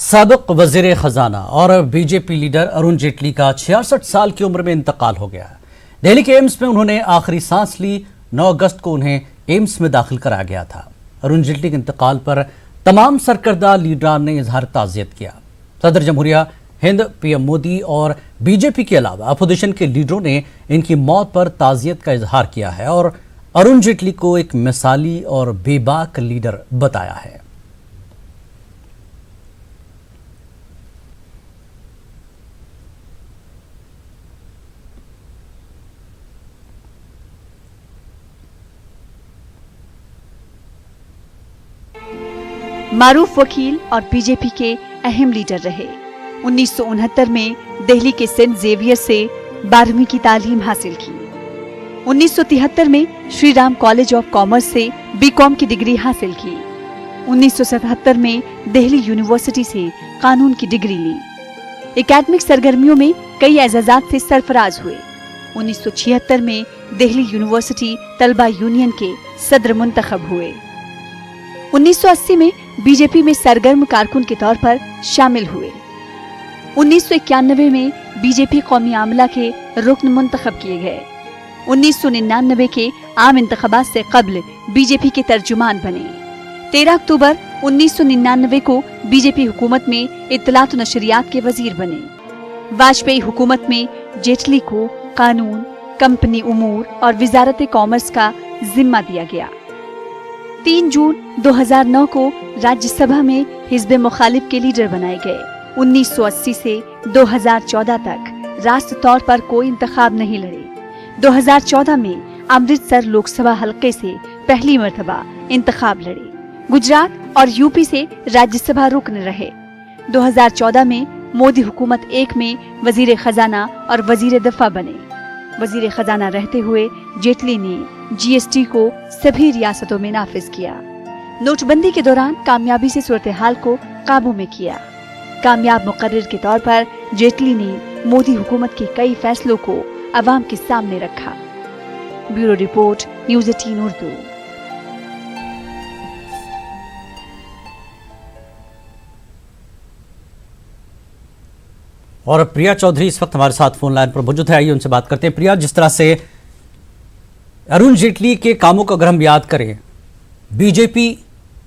साबिक वजीर खजाना और बीजेपी लीडर अरुण जेटली का 66 साल की उम्र में इंतकाल हो गया है। दिल्ली के एम्स में उन्होंने आखिरी सांस ली। 9 अगस्त को उन्हें एम्स में दाखिल कराया गया था। अरुण जेटली के इंतकाल पर तमाम सरकर्दा लीडरान ने इजहार ताज़ियत किया। सदर जमहूरिया हिंद पीएम मोदी और बीजेपी के अलावा अपोजिशन के लीडरों ने इनकी मौत पर ताज़ियत का इजहार किया है और अरुण जेटली को एक मिसाली और बेबाक लीडर बताया है। मारूफ वकील और बीजेपी के अहम लीडर रहे। 1969 में दिल्ली के सेंट जेवियर से 12वीं की तालीम हासिल की। 1973 में Shri Ram college of commerce से बीकॉम की डिग्री हासिल की। 1977 में दिल्ली यूनिवर्सिटी से कानून की डिग्री ली। एकेडमिक सरगर्मियों में कई एजाजात से सरफराज हुए। 1976 में दिल्ली यूनिवर्सिटी तलबा यूनियन के सदर मुंतखब हुए। 1980 में बीजेपी में सरगर्म कारकुन के तौर पर शामिल हुए। 1991 में बीजेपी कौमी आमला के रुकन मुंतखब किए गए। 1999 के आम इंतखाबात से कब्ल बीजेपी के तर्जुमान बने। 13 अक्टूबर 1999 को बीजेपी हुकूमत में इत्तलात व नशरियात के वजीर बने। वाजपेयी हुकूमत में जेटली को कानून, कंपनी उमूर और वजारत कॉमर्स का जिम्मा दिया गया। 3 जून 2009 को राज्यसभा में हिज़्ब मुखालिफ के लीडर बनाए गए। 1980 से 2014 तक राष्ट्रीय तौर पर कोई इंतखाब नहीं लड़े। 2014 में अमृतसर लोकसभा हलके से पहली मर्तबा इंतखाब लड़े। गुजरात और यूपी से राज्यसभा रुकन रहे। 2014 में मोदी हुकूमत 1 में वजीर खजाना और वजीर दफा बने। वजीर खजाना रहते हुए जेटली ने जीएसटी को सभी रियासतों में नाफिज किया। नोटबंदी के दौरान कामयाबी से सूरत हाल को काबू में किया। कामयाब मुकर्रिर के तौर पर जेटली ने मोदी हुकूमत के कई फैसलों को अवाम के सामने रखा। Bureau report, news 18 Urdu. और प्रिया चौधरी इस वक्त हमारे साथ फोन लाइन पर मौजूद है। आइए उनसे बात करते हैं। प्रिया, जिस तरह से अरुण जेटली के कामों को अगर हम याद करें, बीजेपी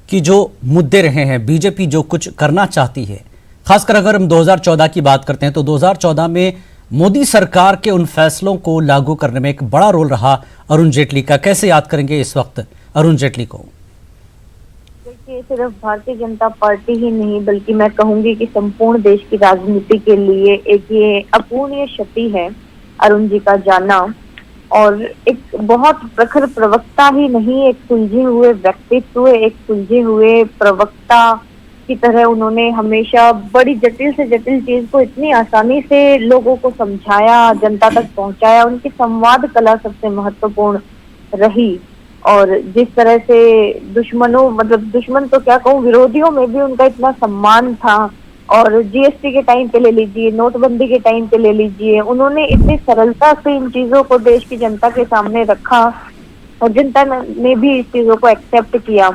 की जो मुद्दे रहे हैं, बीजेपी जो कुछ करना चाहती है, खासकर अगर हम 2014 की बात करते हैं तो 2014 में मोदी सरकार के उन फैसलों को लागू करने में एक बड़ा रोल रहा अरुण जेटली का। कैसे याद करेंगे इस वक्त अरुण जेटली को? देखिए, सिर्फ भारतीय जनता पार्टी ही नहीं बल्कि मैं कहूंगी कि संपूर्ण देश की राजनीति के लिए एक ये अपूर्णीय क्षति है अरुण जी का जाना। और एक बहुत प्रखर प्रवक्ता ही नहीं, एक सुलझे हुए व्यक्तित्व, एक सुलझे हुए प्रवक्ता की तरह उन्होंने हमेशा बड़ी जटिल से जटिल चीज को इतनी आसानी से लोगों को समझाया, जनता तक पहुंचाया। उनकी संवाद कला सबसे महत्वपूर्ण रही। और जिस तरह से दुश्मनों, मतलब दुश्मन तो क्या कहूँ, विरोधियों में भी उनका इतना सम्मान था। और जीएसटी के टाइम पे ले लीजिए, नोटबंदी के टाइम पे ले लीजिए, उन्होंने इतनी सरलता से इन चीजों को देश की जनता के सामने रखा और जनता ने भी इस चीजों को एक्सेप्ट किया।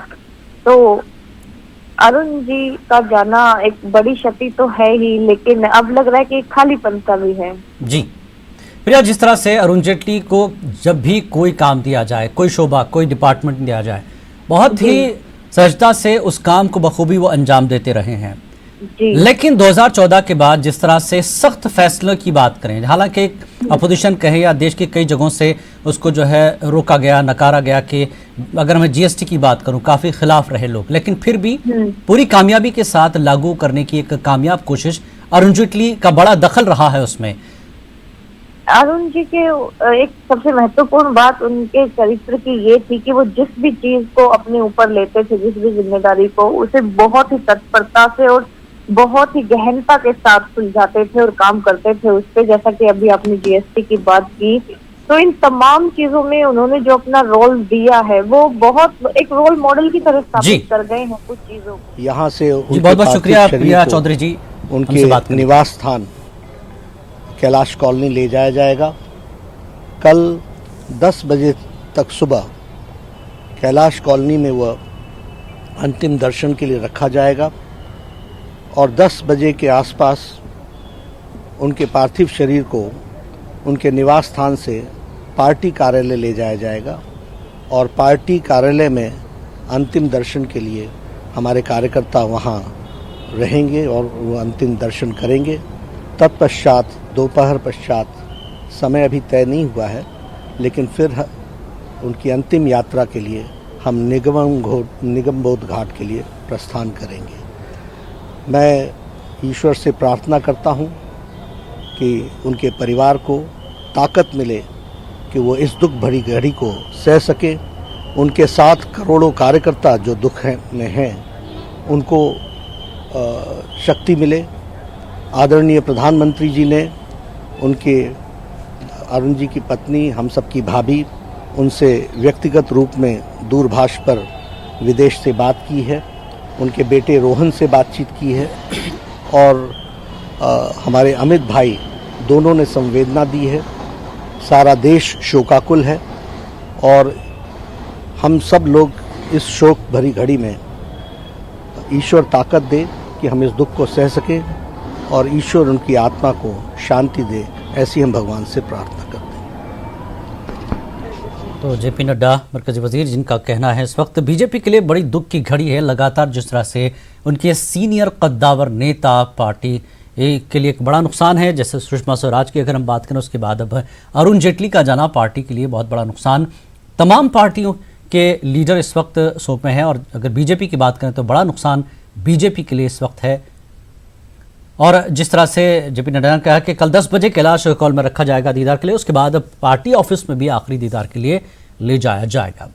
तो अरुण जी का जाना एक बड़ी क्षति तो है ही, लेकिन अब लग रहा है कि खालीपन सा भी है। जी प्रिया, जिस तरह से अरुण जेटली को जब भी कोई काम दिया जाए, कोई शोबा, कोई डिपार्टमेंट दिया जाए, बहुत ही सहजता से उस काम को बखूबी वो अंजाम देते रहे हैं। लेकिन 2014 के बाद जिस तरह से सख्त फैसलों की बात करें, हालांकि एक अपोजिशन कहे या देश की कई जगहों से उसको जो है रोका गया, नकारा गया कि अगर मैं जीएसटी की बात करूं काफी खिलाफ रहे लोग, लेकिन फिर भी पूरी कामयाबी के साथ लागू करने की एक कामयाब कोशिश अरुण जेटली का बड़ा दखल रहा है उसमें। अरुण जी के एक सबसे महत्वपूर्ण बात उनके चरित्र की ये थी कि वो जिस भी चीज को अपने ऊपर लेते थे, जिस भी जिम्मेदारी को, उसे बहुत ही तत्परता से और बहुत ही गहनता के साथ सुलझाते थे और काम करते थे उस पे। जैसा कि अभी आपने जीएसटी की बात की, तो इन तमाम चीजों में उन्होंने जो अपना रोल दिया है वो बहुत एक रोल मॉडल की तरह स्थापित कर गए हैं कुछ चीजों को। यहाँ से बहुत बहुत शुक्रिया प्रिया चौधरी जी। उनके निवास स्थान कैलाश कॉलोनी ले जाया जाएगा। कल 10 बजे तक सुबह कैलाश कॉलोनी में वह अंतिम दर्शन के लिए रखा जाएगा और 10 बजे के आसपास उनके पार्थिव शरीर को उनके निवास स्थान से पार्टी कार्यालय ले जाया जाएगा और पार्टी कार्यालय में अंतिम दर्शन के लिए हमारे कार्यकर्ता वहां रहेंगे और वो अंतिम दर्शन करेंगे। तत्पश्चात दोपहर पश्चात, समय अभी तय नहीं हुआ है, लेकिन फिर उनकी अंतिम यात्रा के लिए हम निगमबोध घाट के लिए प्रस्थान करेंगे। मैं ईश्वर से प्रार्थना करता हूं कि उनके परिवार को ताकत मिले कि वो इस दुख भरी घड़ी को सह सके। उनके साथ करोड़ों कार्यकर्ता जो दुख में हैं उनको शक्ति मिले। आदरणीय प्रधानमंत्री जी ने उनके अरुण जी की पत्नी, हम सब की भाभी, उनसे व्यक्तिगत रूप में दूरभाष पर विदेश से बात की है। उनके बेटे रोहन से बातचीत की है और हमारे अमित भाई दोनों ने संवेदना दी है। सारा देश शोकाकुल है और हम सब लोग इस शोक भरी घड़ी में ईश्वर ताकत दे कि हम इस दुख को सह सकें और ईश्वर उनकी आत्मा को शांति दे, ऐसी हम भगवान से प्रार्थना करते हैं। तो जेपी नड्डा मरकजी वजीर, जिनका कहना है इस वक्त बीजेपी के लिए बड़ी दुख की घड़ी है। लगातार जिस तरह से उनके सीनियर कद्दावर नेता पार्टी के लिए एक बड़ा नुकसान है। जैसे सुषमा स्वराज की अगर हम बात करें, उसके बाद अब अरुण जेटली का जाना पार्टी के लिए बहुत बड़ा नुकसान। तमाम पार्टियों के लीडर इस वक्त शोक में हैं और अगर बीजेपी की बात करें तो बड़ा नुकसान बीजेपी के लिए इस वक्त है। और जिस तरह से जेपी नड्डा ने कहा कि कल 10 बजे कैलाश कॉल में रखा जाएगा दीदार के लिए, उसके बाद पार्टी ऑफिस में भी आखिरी दीदार के लिए ले जाया जाएगा।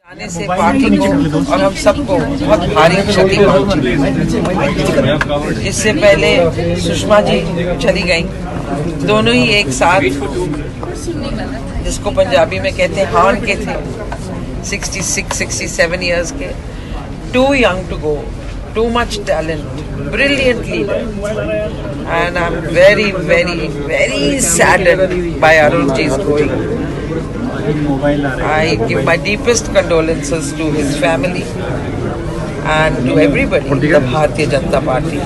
आने से पार्टी को और हम सबको बहुत भारी क्षति पहुंची। इससे पहले सुषमा जी चली गई, दोनों ही एक साथ, जिसको पंजाबी में कहते हैं हान के थे, 66-67 इयर्स के, too young to go, too much talent, brilliant leader, and I am very very very sadded by Arun ji's going. I give my deepest condolences to his family and to everybody in the Bharatiya Janata Party.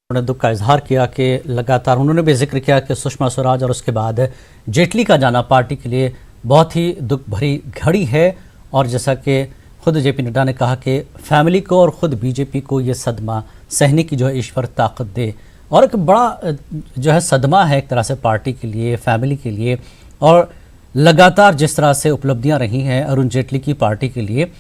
उन्होंने दुख का इजहार किया कि लगातार उन्होंने भी जिक्र किया कि सुषमा स्वराज और उसके बाद जेटली का जाना पार्टी के लिए बहुत ही दुख भरी घड़ी है। और जैसा कि खुद जेपी नड्डा ने कहा कि फैमिली को और ख़ुद बीजेपी को ये सदमा सहने की जो है ईश्वर ताकत दे। और एक बड़ा जो है सदमा है एक तरह से पार्टी के लिए, फैमिली के लिए। और लगातार जिस तरह से उपलब्धियां रही हैं अरुण जेटली की पार्टी के लिए,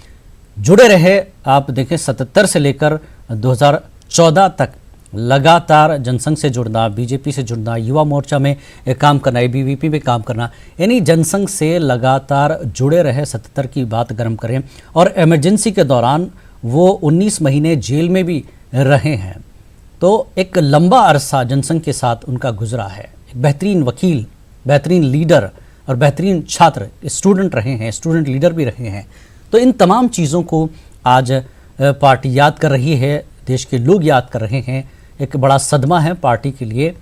जुड़े रहे। आप देखें 77 से लेकर 2014 तक लगातार जनसंघ से जुड़ना, बीजेपी से जुड़ना, युवा मोर्चा में काम करना, एबीवीपी में काम करना, यानी जनसंघ से लगातार जुड़े रहे। 77 की बात अगर हम करें, और इमरजेंसी के दौरान वो 19 महीने जेल में भी रहे हैं। तो एक लंबा अरसा जनसंघ के साथ उनका गुजरा है। एक बेहतरीन वकील, बेहतरीन लीडर और बेहतरीन छात्र, स्टूडेंट रहे हैं, स्टूडेंट लीडर भी रहे हैं। तो इन तमाम चीज़ों को आज पार्टी याद कर रही है, देश के लोग याद कर रहे हैं। एक बड़ा सदमा है पार्टी के लिए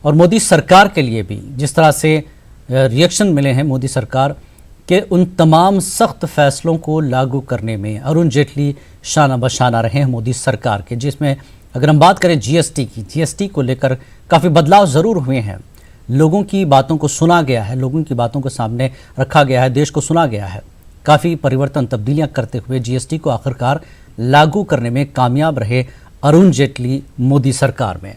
और मोदी सरकार के लिए भी। जिस तरह से रिएक्शन मिले हैं मोदी सरकार के उन तमाम सख्त फैसलों को लागू करने में अरुण जेटली शाना बशाना रहे हैं मोदी सरकार के। जिसमें अगर हम बात करें जीएसटी की, जीएसटी को लेकर काफ़ी बदलाव ज़रूर हुए हैं। लोगों की बातों को सुना गया है, लोगों की बातों को सामने रखा गया है, देश को सुना गया है। काफ़ी परिवर्तन, तब्दीलियां करते हुए जीएसटी को आखिरकार लागू करने में कामयाब रहे अरुण जेटली मोदी सरकार में।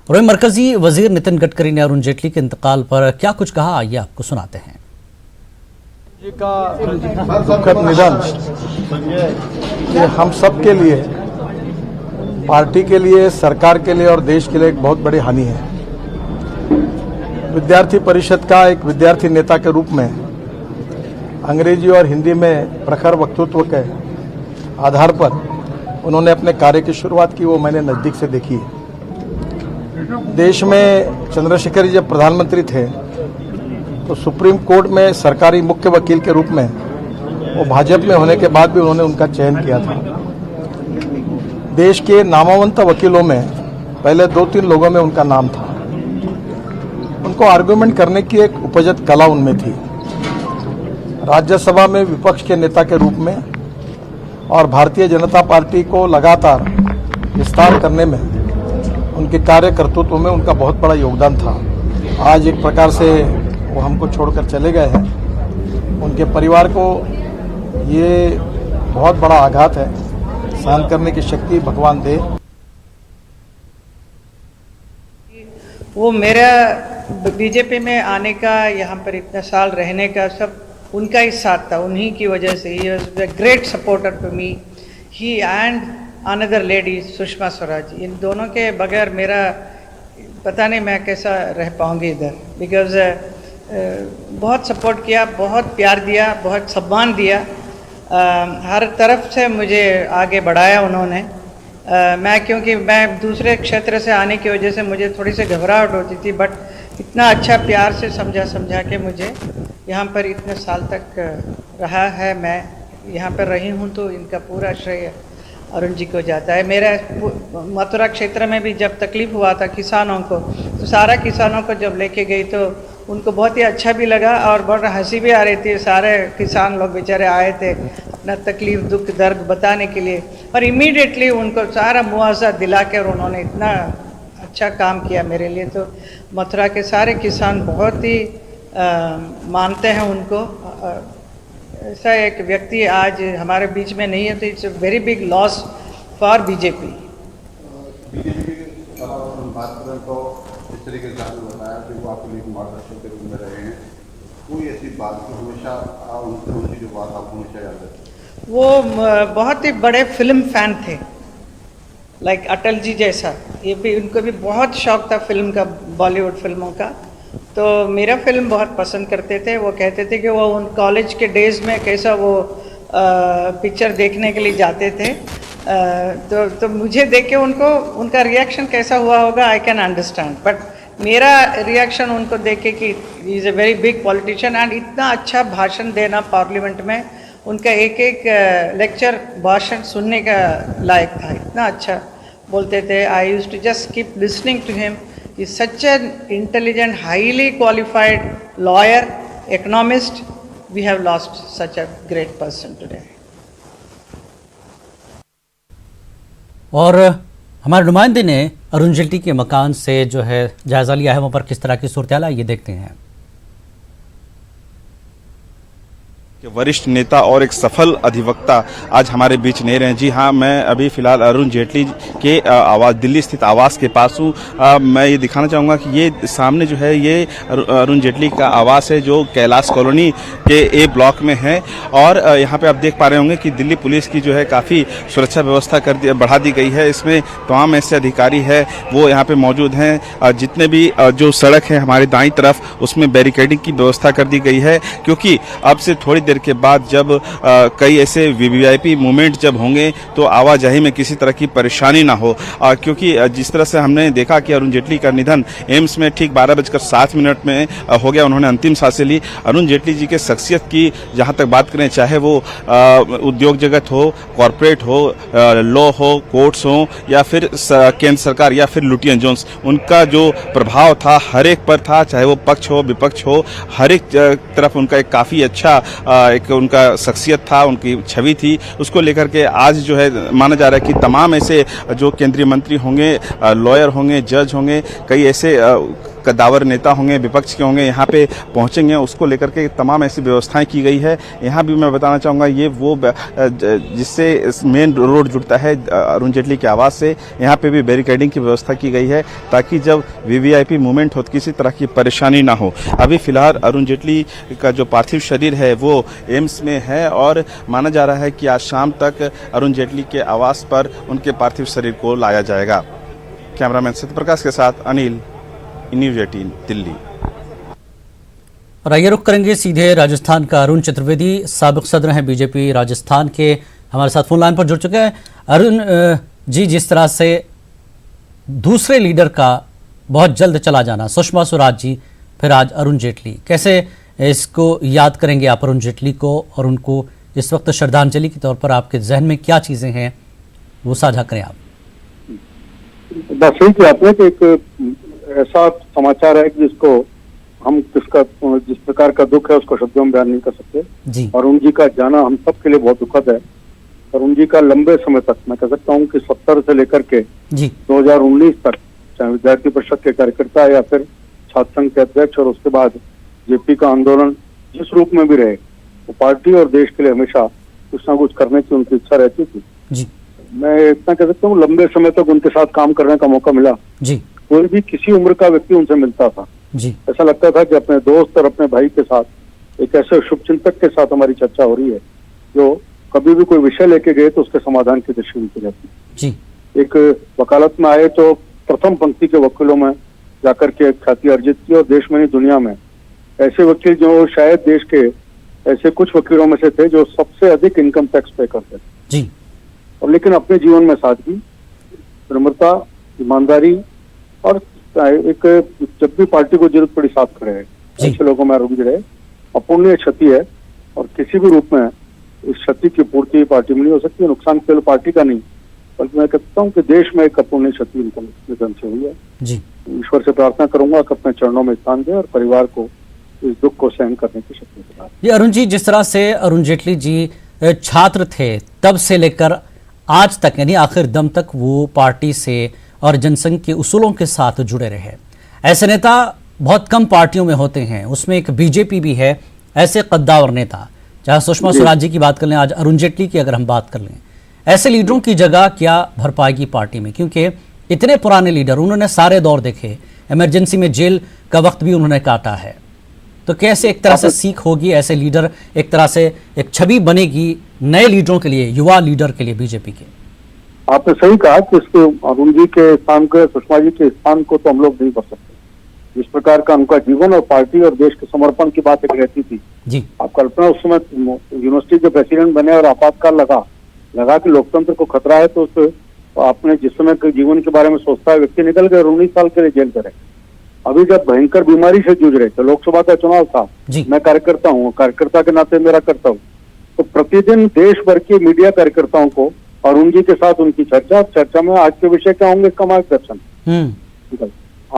और मरकजी वजीर नितिन गडकरी ने अरुण जेटली के इंतकाल पर क्या कुछ कहा, आइए आपको सुनाते हैं। जी का दुखद निधन ये हम सब के लिए, पार्टी के लिए, सरकार के लिए और देश के लिए एक बहुत बड़ी हानि है। विद्यार्थी परिषद का एक विद्यार्थी नेता के रूप में अंग्रेजी और हिंदी में प्रखर वक्तृत्व के आधार पर उन्होंने अपने कार्य की शुरुआत की, वो मैंने नज़दीक से देखी है। देश में चंद्रशेखर जी जब प्रधानमंत्री थे तो सुप्रीम कोर्ट में सरकारी मुख्य वकील के रूप में वो भाजपा में होने के बाद भी उन्होंने उनका चयन किया था। देश के नामवंत वकीलों में पहले 2-3 लोगों में उनका नाम था। उनको आर्गुमेंट करने की एक उपजत कला उनमें थी। राज्यसभा में विपक्ष के नेता के रूप में और भारतीय जनता पार्टी को लगातार विस्तार करने में उनके कार्य कर्तृत्व में उनका बहुत बड़ा योगदान था। आज एक प्रकार से वो हमको छोड़कर चले गए हैं। उनके परिवार को ये बहुत बड़ा आघात है। सहन करने की शक्ति भगवान दे। वो मेरा बीजेपी में आने का, यहाँ पर इतना साल रहने का सब उनका ही साथ था। उन्हीं की वजह से he was a great supporter to me, he and another lady Sushma Swaraj. इन दोनों के बगैर मेरा पता नहीं मैं कैसा रह पाऊंगी इधर, बिकॉज बहुत सपोर्ट किया, बहुत प्यार दिया, बहुत सम्मान दिया, हर तरफ से मुझे आगे बढ़ाया उन्होंने। क्योंकि मैं दूसरे क्षेत्र से आने की वजह से मुझे थोड़ी सी घबराहट होती थी, बट इतना अच्छा प्यार से समझा के मुझे यहाँ पर इतने साल तक रहा है। मैं यहाँ पर रही हूँ तो इनका पूरा श्रेय अरुण जी को जाता है। मेरा मथुरा क्षेत्र में भी जब तकलीफ हुआ था किसानों को, तो सारा किसानों को जब लेके गई तो उनको बहुत ही अच्छा भी लगा और बहुत हंसी भी आ रही थी। सारे किसान लोग बेचारे आए थे अपना तकलीफ दुख दर्द बताने के लिए, और इमीडिएटली उनको सारा मुआवजा दिला कर उन्होंने इतना अच्छा काम किया मेरे लिए। तो मथुरा के सारे किसान बहुत ही मानते हैं उनको। ऐसा एक व्यक्ति आज हमारे बीच में नहीं है, तो it's a very big loss for BJP. बात करें तो इस तरीके से आपने बताया कि वो आपके लिए मार्गदर्शक के रूप में रहे हैं। कोई ऐसी बात की हमेशा उनकी जो बात आपको हमेशा याद है? वो बहुत ही बड़े फिल्म फैन थे, लाइक अटल जी जैसा। ये भी उनको भी बहुत शौक था फिल्म का, बॉलीवुड फिल्मों का। तो मेरा फिल्म बहुत पसंद करते थे। वो कहते थे कि वो उन कॉलेज के डेज में कैसा वो पिक्चर देखने के लिए जाते थे। तो मुझे देख के उनका रिएक्शन कैसा हुआ होगा आई कैन अंडरस्टैंड, बट मेरा रिएक्शन उनको देख के कि he is a very big politician and इतना अच्छा भाषण देना पार्लियामेंट में, उनका एक एक लेक्चर भाषण सुनने का लायक था। इतना अच्छा बोलते थे। I used to just keep listening to him. He is such an intelligent, highly qualified lawyer, economist. We have lost such a great person today. और हमारे नुमाइंदे ने अरुण जेटली के मकान से जो है जायजा लिया है, वहाँ पर किस तरह की सूरत-ए-हाल है ये देखते हैं। वरिष्ठ नेता और एक सफल अधिवक्ता आज हमारे बीच नहीं रहे। जी हाँ, मैं अभी फिलहाल अरुण जेटली के आवास, दिल्ली स्थित आवास के पास हूँ। मैं ये दिखाना चाहूँगा कि ये सामने जो है ये अरुण जेटली का आवास है, जो कैलाश कॉलोनी के ए ब्लॉक में है। और यहाँ पे आप देख पा रहे होंगे कि दिल्ली पुलिस की जो है काफ़ी सुरक्षा व्यवस्था बढ़ा दी गई है। इसमें तमाम ऐसे अधिकारी है वो यहाँ पे मौजूद हैं। जितने भी जो सड़क है हमारे दाईं तरफ, उसमें बैरिकेडिंग की व्यवस्था कर दी गई है, क्योंकि अब से थोड़ी देर के बाद जब कई ऐसे वीवीआईपी मूवमेंट जब होंगे तो आवाजाही में किसी तरह की परेशानी ना हो। क्योंकि जिस तरह से हमने देखा कि अरुण जेटली का निधन एम्स में ठीक 12:07 में हो गया, उन्होंने अंतिम सांसें ली। अरुण जेटली जी के शख्सियत की जहां तक बात करें, चाहे वो उद्योग जगत हो, कॉरपोरेट हो, लॉ हो, कोर्ट्स हो, या फिर केंद्र सरकार, या फिर लुटियन जोन्स, उनका जो प्रभाव था हर एक पर था, चाहे वो पक्ष हो विपक्ष हो, हर एक तरफ उनका एक काफ़ी अच्छा एक उनका शख्सियत था, उनकी छवि थी। उसको लेकर के आज जो है माना जा रहा है कि तमाम ऐसे जो केंद्रीय मंत्री होंगे, लॉयर होंगे, जज होंगे, कई ऐसे कद्दावर नेता होंगे, विपक्ष के होंगे, यहाँ पे पहुंचेंगे। उसको लेकर के तमाम ऐसी व्यवस्थाएं की गई है। यहाँ भी मैं बताना चाहूँगा, ये वो जिससे मेन रोड जुड़ता है अरुण जेटली के आवास से, यहाँ पे भी बैरिकेडिंग की व्यवस्था की गई है, ताकि जब वीवीआईपी मूवमेंट हो किसी तरह की परेशानी ना हो। अभी फिलहाल अरुण जेटली का जो पार्थिव शरीर है वो एम्स में है, और माना जा रहा है कि आज शाम तक अरुण जेटली के आवास पर उनके पार्थिव शरीर को लाया जाएगा। कैमरामैन सत्यप्रकाश के साथ अनिल, न्यूज़ 18 दिल्ली। और आइए रुख करेंगे सीधे राजस्थान का। अरुण चतुर्वेदी साबिक सदर हैं बीजेपी राजस्थान के, हमारे साथ फोन लाइन पर जुड़ चुके हैं। अरुण जी, जिस तरह से दूसरे लीडर का बहुत जल्द चला जाना, सुषमा स्वराज जी, फिर आज अरुण जेटली, कैसे इसको याद करेंगे आप अरुण जेटली को, और उनको इस वक्त श्रद्धांजलि के तौर पर आपके जहन में क्या चीज़ें हैं वो साझा करें आप। बस सही किया आपने कि एक ऐसा समाचार है कि जिसको हम जिस प्रकार का दुख है उसको शब्दों में बयान नहीं कर सकते। जी अरुण जी का जाना हम सब के लिए बहुत दुखद है। अरुण जी का लंबे समय तक, मैं कह सकता हूँ कि 70 से लेकर के जी 2019 तक, चाहे विद्यार्थी परिषद के कार्यकर्ता या फिर छात्र संघ के अध्यक्ष, और उसके बाद जेपी का आंदोलन जिस रूप में भी रहे, वो पार्टी और देश के लिए हमेशा कुछ ना कुछ करने की उनकी इच्छा रहती थी। जी मैं इतना कह सकता हूँ लंबे समय तक उनके साथ काम करने का मौका मिला। जी कोई भी किसी उम्र का व्यक्ति उनसे मिलता था, जी ऐसा लगता था कि अपने दोस्त और अपने भाई के साथ, एक ऐसे शुभचिंतक के साथ हमारी चर्चा हो रही है जो कभी भी कोई विषय लेके गए तो उसके समाधान की दृष्टि मिलती रहती। जी एक वकालत में आए तो प्रथम पंक्ति के वकीलों में जाकर के ख्याति अर्जित की, और देश में नहीं दुनिया में ऐसे वकील जो शायद देश के ऐसे कुछ वकीलों में से थे जो सबसे अधिक इनकम टैक्स पे करते थे। जी और लेकिन अपने जीवन में सादगी, विनम्रता, ईमानदारी और एक जब भी पार्टी को जरूरत पड़ी साथ खड़े हैं, ऐसे लोगों में अरुण जी रहे। अपूर्णीय क्षति है और किसी भी रूप में इस क्षति की पूर्ति पार्टी में नहीं हो सकती। नुकसान केवल पार्टी का नहीं, बल्कि मैं कहता हूँ कि देश में एक अपूर्णीय क्षति इनका निधन से हुई है। जी ईश्वर से प्रार्थना करूंगा कि अपने चरणों में स्थान दे और परिवार को इस दुख को सहन करने की शक्ति प्रदान। जी अरुण जी, जिस तरह से अरुण जेटली जी छात्र थे तब से लेकर आज तक, यानी आखिर दम तक वो पार्टी से और जनसंघ के उसूलों के साथ जुड़े रहे। ऐसे नेता बहुत कम पार्टियों में होते हैं, उसमें एक बीजेपी भी है। ऐसे कद्दावर नेता, चाहे सुषमा स्वराज जी की बात कर लें, आज अरुण जेटली की अगर हम बात कर लें, ऐसे लीडरों की जगह क्या भर पाएगी पार्टी में? क्योंकि इतने पुराने लीडर, उन्होंने सारे दौर देखे, इमरजेंसी में जेल का वक्त भी उन्होंने काटा है, तो कैसे एक तरह से सीख होगी? ऐसे लीडर, एक तरह से एक छवि बनेगी नए लीडरों के लिए, युवा लीडर के लिए बीजेपी के। आपने सही कहा कि इसके अरुण जी के स्थान को, सुषमा जी के स्थान को तो हम लोग नहीं कर सकते। जिस प्रकार का उनका जीवन और पार्टी और देश के समर्पण की बात एक रहती थी जी, आप कल्पना, उस समय यूनिवर्सिटी के प्रेसिडेंट बने और आपातकाल लगा कि लोकतंत्र को खतरा है, तो उस आपने जिस समय के जीवन के बारे में सोचता है व्यक्ति निकल गए 19 साल के लिए जेल करे। अभी जब भयंकर बीमारी से जूझ रहे थे, लोकसभा का चुनाव था, मैं कार्यकर्ता हूँ, कार्यकर्ता के नाते मेरा कर्तव्य, तो प्रतिदिन देश भर के मीडिया कार्यकर्ताओं को अरुण जी के साथ उनकी चर्चा में आज के विषय क्या होंगे इसका मार्गदर्शन।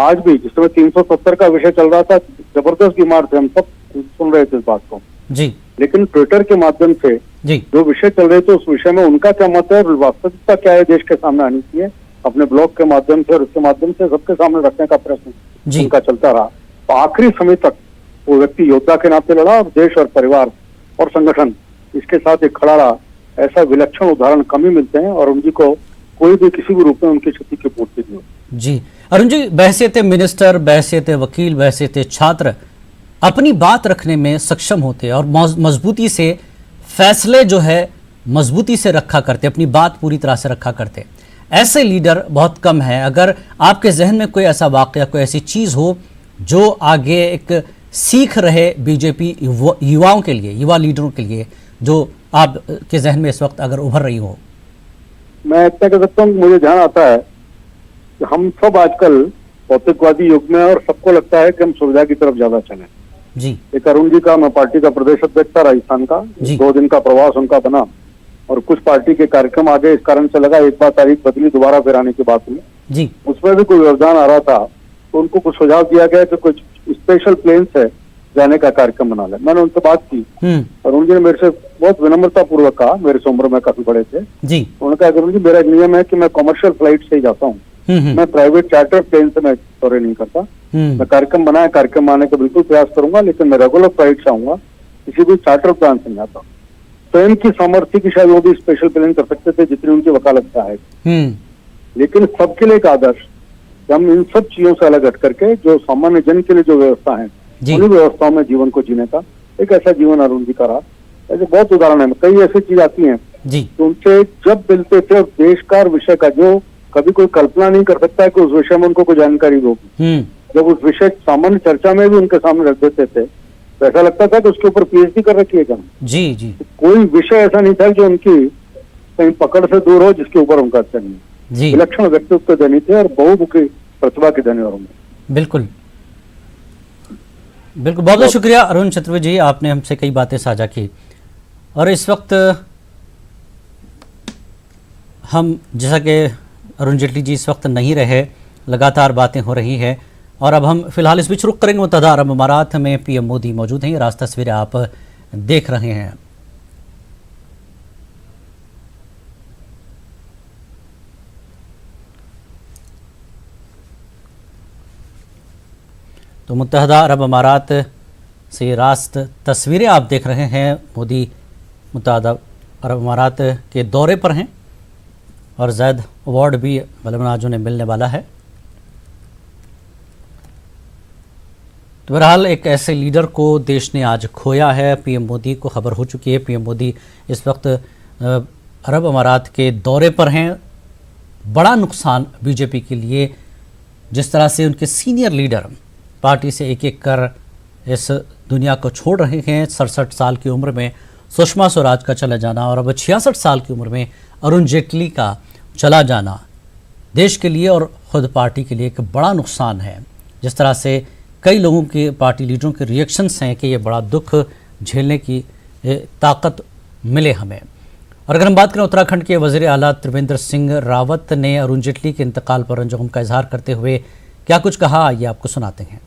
आज भी जिस समय 370 का विषय चल रहा था, जबरदस्त बीमार थे, हम सब सुन रहे थे इस बात को जी, लेकिन ट्विटर के माध्यम से जो विषय चल रहे थे उस विषय में उनका क्या मत है और वास्तविकता क्या है देश के सामने आनी चाहिए, अपने ब्लॉग के माध्यम से और उसके माध्यम से सबके सामने रखने का प्रश्न उनका चलता रहा। तो आखिरी समय तक वो व्यक्ति योद्धा के नाते लड़ा और देश और परिवार और संगठन इसके साथ एक खड़ा रहा। ऐसा विलक्षण उदाहरण कम ही मिलते हैं और उनकी को कोई भी किसी भी रूप में उनकी क्षति की पूर्ति नहीं होती। जी अरुण जी, बहसियत मिनिस्टर, बहसियत वकील, बहसियत छात्र अपनी बात रखने में सक्षम होते और मजबूती से फैसले जो है मजबूती से रखा करते, अपनी बात पूरी तरह से रखा करते। ऐसे लीडर बहुत कम है। अगर आपके जहन में कोई ऐसा वाकया, कोई ऐसी चीज हो जो आगे एक सीख रहे बीजेपी युवाओं के लिए, युवा लीडरों के लिए, जो आप के जहन में इस वक्त अगर उभर रही हो? मैं इतना कह सकता हूँ, मुझे ध्यान आता है कि हम सब आजकल भौतिकवादी युग में और सबको लगता है कि हम सुविधा की तरफ ज्यादा चले जी। एक अरुण जी का, मैं पार्टी का प्रदेश अध्यक्ष था राजस्थान का, 2 दिन का प्रवास उनका बना और कुछ पार्टी के कार्यक्रम आगे इस कारण से लगा, एक बार तारीख बदली, दोबारा फिर आने की बात हुई जी, उसमें भी कोई व्यवधान आ रहा था तो उनको कुछ सुझाव दिया गया कि कुछ स्पेशल प्लेन से जाने का कार्यक्रम बना ले। मैंने उनसे बात की और उन्होंने मेरे से बहुत विनम्रता पूर्वक कहा, मेरे से उम्र में काफी बड़े थे जी, उन्होंने कहा अरुण जी मेरा एक नियम है कि मैं कमर्शियल फ्लाइट से ही जाता हूँ, मैं प्राइवेट चार्टर प्लेन से मैं दौरे नहीं करता। मैं कार्यक्रम बनाया, कार्यक्रम आने का बिल्कुल प्रयास करूंगा, लेकिन मैं रेगुलर फ्लाइट से आऊंगा, किसी भी चार्टर प्लान से नहीं आता। तो इनकी सामर्थ्य की शायद वो भी स्पेशल प्लेन कर सकते थे जितनी उनकी वकालत का है, लेकिन सबके लिए एक आदर्श, हम इन सब चीजों से अलग हट करके जो सामान्य जन के लिए जो व्यवस्था है उन्हीं व्यवस्थाओं में जीवन को जीने का एक ऐसा जीवन अरुण जी का रहा। ऐसे बहुत उदाहरण है, कई ऐसी चीज आती हैं तो उनसे जब मिलते थे और देश का विषय का जो कभी कोई कल्पना नहीं कर सकता है कि उस विषय में उनको कोई जानकारी होगी, जब उस विषय सामान्य चर्चा में भी उनके सामने रख देते थे तो ऐसा लगता था कि उसके ऊपर पीएचडी कर रखी है क्या जी जी। कोई विषय ऐसा नहीं था जो उनकी कहीं पकड़ से दूर हो जिसके ऊपर उनका अच्छा नहीं। विलक्षण व्यक्तित्व धनी थे और बहुमुखी प्रतिभा के धनी। और बिल्कुल बिल्कुल, बहुत बहुत शुक्रिया अरुण चतुर्वेदी जी, आपने हमसे कई बातें साझा की। और इस वक्त हम जैसा कि अरुण जेटली जी इस वक्त नहीं रहे, लगातार बातें हो रही है। और अब हम फिलहाल इस बीच रुक करेंगे मुत्तहदा अरब अमारात में। पीएम मोदी मौजूद हैं, राज तस्वीरें आप देख रहे हैं। तो मुत्तहदा अरब अमारात से रास्त तस्वीरें आप देख रहे हैं। मोदी मुत्तहदा अरब अमारात के दौरे पर हैं और ज़ैद अवार्ड भी बलमनाज उन्हें मिलने वाला है। तो बहरहाल एक ऐसे लीडर को देश ने आज खोया है। पीएम मोदी को खबर हो चुकी है। पीएम मोदी इस वक्त अरब अमारात के दौरे पर हैं। बड़ा नुकसान बीजेपी के लिए, जिस तरह से उनके सीनियर लीडर पार्टी से एक एक कर इस दुनिया को छोड़ रहे हैं। 67 साल की उम्र में सुषमा स्वराज का चला जाना और अब 66 साल की उम्र में अरुण जेटली का चला जाना देश के लिए और ख़ुद पार्टी के लिए एक बड़ा नुकसान है। जिस तरह से कई लोगों के, पार्टी लीडरों के रिएक्शंस हैं कि ये बड़ा दुख झेलने की ताकत मिले हमें। और अगर हम बात करें उत्तराखंड के वज़ीर आला त्रिवेंद्र सिंह रावत ने अरुण जेटली के इंतकाल पर रंज-ओ-गम का इजहार करते हुए क्या कुछ कहा, ये आपको सुनाते हैं।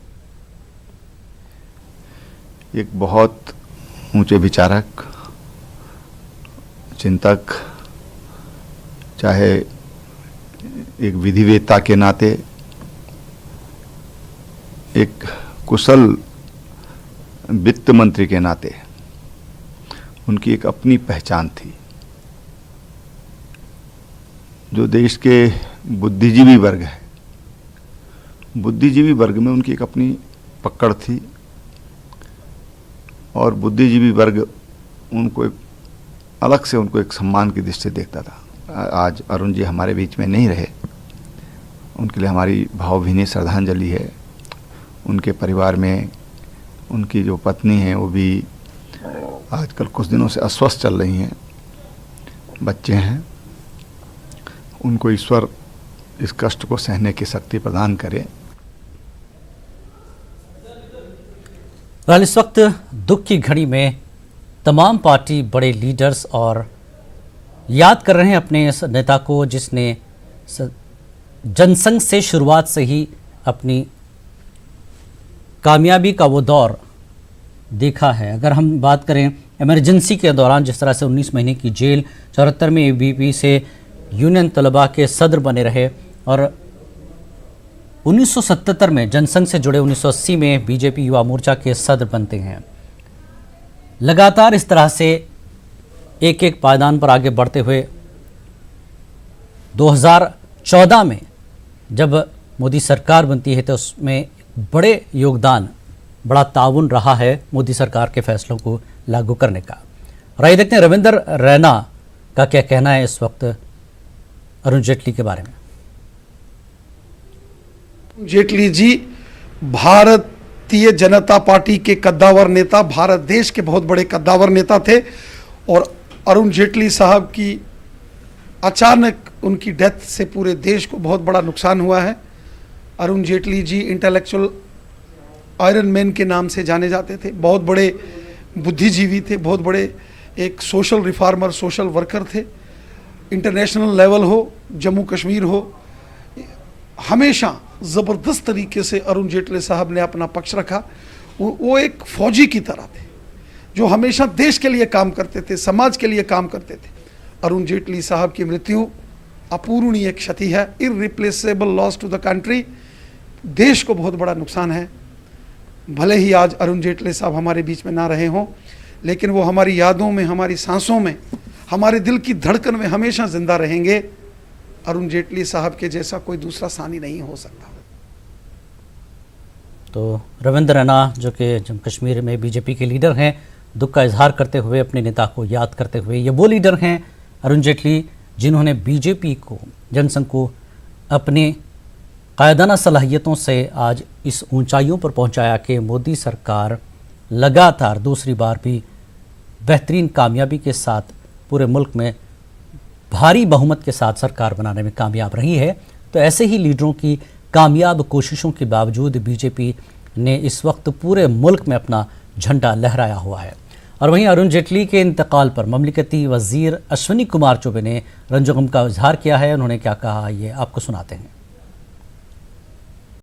एक बहुत ऊंचे विचारक, चिंतक, चाहे एक विधिवेत्ता के नाते एक कुशल वित्त मंत्री के नाते उनकी एक अपनी पहचान थी। जो देश के बुद्धिजीवी वर्ग है, बुद्धिजीवी वर्ग में उनकी एक अपनी पकड़ थी और बुद्धिजीवी वर्ग उनको एक अलग से उनको एक सम्मान की दृष्टि से देखता था। आज अरुण जी हमारे बीच में नहीं रहे, उनके लिए हमारी भावभीनी श्रद्धांजलि है। उनके परिवार में उनकी जो पत्नी है वो भी आजकल कुछ दिनों से अस्वस्थ चल रही हैं, बच्चे हैं। उनको ईश्वर इस कष्ट को सहने की शक्ति प्रदान करे। इस वक्त दुख की घड़ी में तमाम पार्टी बड़े लीडर्स और याद कर रहे हैं अपने इस नेता को जिसने जनसंघ से शुरुआत से ही अपनी कामयाबी का वो दौर देखा है। अगर हम बात करें इमरजेंसी के दौरान जिस तरह से 19 महीने की जेल, 74 में ABP से यूनियन तलबा के सदर बने रहे और 1977 में जनसंघ से जुड़े 1980 में बीजेपी युवा मोर्चा के सदर बनते हैं। लगातार इस तरह से एक एक पायदान पर आगे बढ़ते हुए 2014 में जब मोदी सरकार बनती है तो उसमें बड़े योगदान, बड़ा ताउन रहा है मोदी सरकार के फैसलों को लागू करने का। और आइए देखते हैं रविंद्र रैना का क्या कहना है इस वक्त अरुण जेटली के बारे में। जेटली जी भारतीय जनता पार्टी के कद्दावर नेता, भारत देश के बहुत बड़े कद्दावर नेता थे और अरुण जेटली साहब की अचानक उनकी डेथ से पूरे देश को बहुत बड़ा नुकसान हुआ है। Arun Jaitley ji intellectual iron man के नाम से जाने जाते थे, बहुत बड़े बुद्धिजीवी थे, बहुत बड़े एक सोशल रिफॉर्मर, सोशल वर्कर थे। इंटरनेशनल लेवल हो, जम्मू कश्मीर हो, हमेशा ज़बरदस्त तरीके से अरुण जेटली साहब ने अपना पक्ष रखा। वो एक फौजी की तरह थे जो हमेशा देश के लिए काम करते थे, समाज के लिए काम करते थे। अरुण जेटली साहब की मृत्यु अपूरणीय क्षति है, irreplaceable loss to the country. देश को बहुत बड़ा नुकसान है। भले ही आज अरुण जेटली साहब हमारे बीच में ना रहे हों, लेकिन वो हमारी यादों में, हमारी सांसों में, हमारे दिल की धड़कन में हमेशा जिंदा रहेंगे। अरुण जेटली साहब के जैसा कोई दूसरा सानी नहीं हो सकता। तो रविंद्र रैना जो कि जम्मू कश्मीर में बीजेपी के लीडर हैं, दुख का इजहार करते हुए अपने नेता को याद करते हुए, ये वो लीडर हैं अरुण जेटली जिन्होंने बीजेपी को, जनसंघ को अपने कायदाना सलाहियतों से आज इस ऊंचाइयों पर पहुंचाया कि मोदी सरकार लगातार दूसरी बार भी बेहतरीन कामयाबी के साथ पूरे मुल्क में भारी बहुमत के साथ सरकार बनाने में कामयाब रही है। तो ऐसे ही लीडरों की कामयाब कोशिशों के बावजूद बीजेपी ने इस वक्त पूरे मुल्क में अपना झंडा लहराया हुआ है। और वहीं अरुण जेटली के इंतकाल पर ममलिकती वजीर अश्विनी कुमार चौबे ने रंजो गम का इजहार किया है। उन्होंने क्या कहा, ये आपको सुनाते हैं।